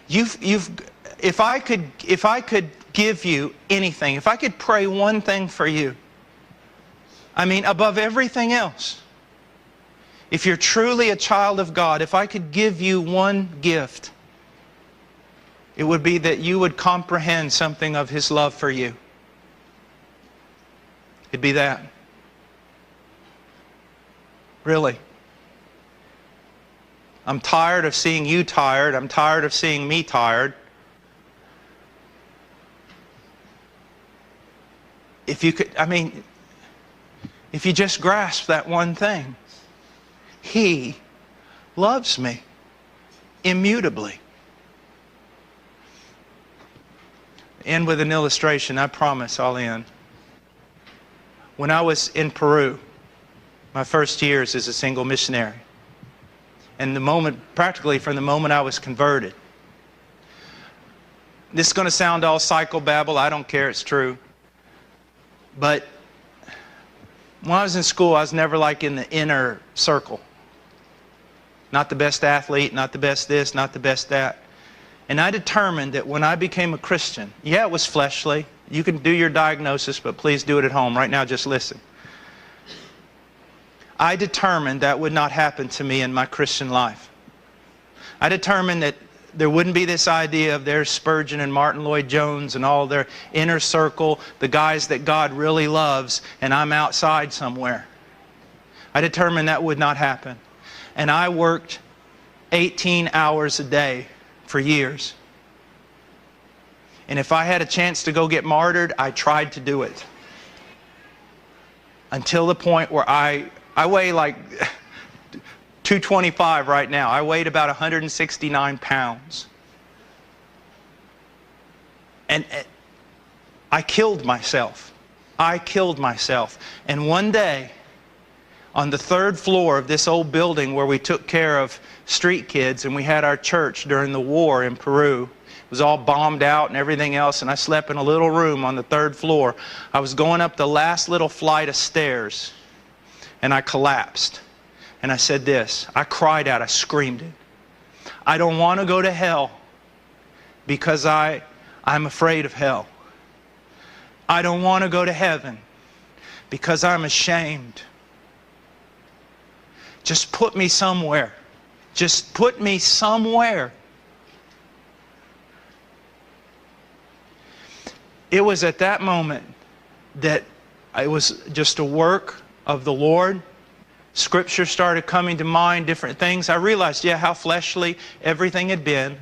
If I could give you anything, if I could pray one thing for you, I mean, above everything else, if you're truly a child of God, if I could give you one gift, it would be that you would comprehend something of His love for you. It'd be that. Really. I'm tired of seeing you tired. I'm tired of seeing me tired. If you could, I mean, if you just grasp that one thing, He loves me immutably. End with an illustration. I promise I'll end. When I was in Peru, my first years as a single missionary, and practically from the moment I was converted. This is going to sound all psychobabble. I don't care. It's true. But when I was in school, I was never like in the inner circle. Not the best athlete, not the best this, not the best that. And I determined that when I became a Christian, yeah, it was fleshly. You can do your diagnosis, but please do it at home. Right now, just listen. I determined that would not happen to me in my Christian life. I determined that there wouldn't be this idea of there's Spurgeon and Martin Lloyd-Jones and all their inner circle, the guys that God really loves, and I'm outside somewhere. I determined that would not happen. And I worked 18 hours a day for years. And if I had a chance to go get martyred, I tried to do it. Until the point where I weigh like 225 right now. I weighed about 169 pounds. And I killed myself. I killed myself. And one day, on the 3rd floor of this old building where we took care of street kids, and we had our church during the war in Peru. It was all bombed out and everything else, and I slept in a little room on the 3rd floor. I was going up the last little flight of stairs, and I collapsed. And I said this, I cried out, I screamed it. I don't want to go to hell because I'm afraid of hell. I don't want to go to heaven because I'm ashamed. Just put me somewhere. Just put me somewhere. It was at that moment that it was just a work of the Lord. Scripture started coming to mind, different things. I realized, yeah, how fleshly everything had been,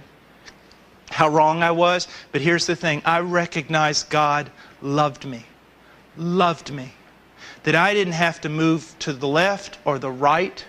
how wrong I was. But here's the thing. I recognized God loved me. Loved me. That I didn't have to move to the left or the right.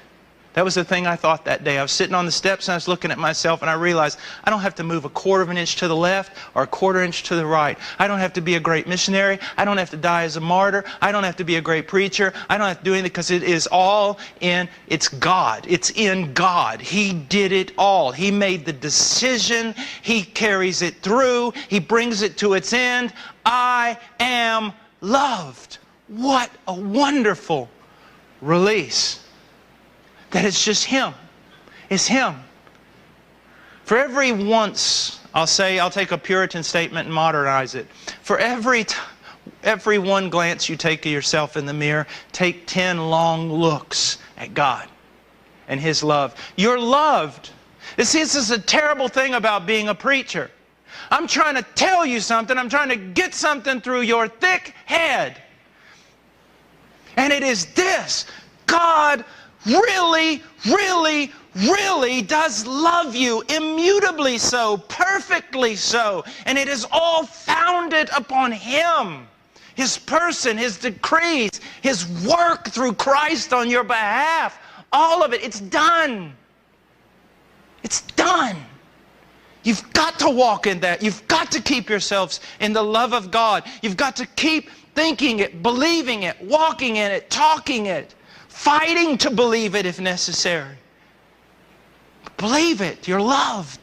That was the thing I thought that day. I was sitting on the steps and I was looking at myself and I realized I don't have to move a 1/4 of an inch to the left or a 1/4 inch to the right. I don't have to be a great missionary. I don't have to die as a martyr. I don't have to be a great preacher. I don't have to do anything because it is all in, it's God. It's in God. He did it all. He made the decision. He carries it through. He brings it to its end. I am loved. What a wonderful release. That it's just Him. It's Him. For every once, I'll take a Puritan statement and modernize it. For every one glance you take of yourself in the mirror, take 10 long looks at God and His love. You're loved. This is a terrible thing about being a preacher. I'm trying to tell you something. I'm trying to get something through your thick head. And it is this. God really, really, really does love you, immutably so, perfectly so. And it is all founded upon Him, His person, His decrees, His work through Christ on your behalf. All of it, it's done. It's done. You've got to walk in that. You've got to keep yourselves in the love of God. You've got to keep thinking it, believing it, walking in it, talking it. Fighting to believe it if necessary. Believe it. You're loved.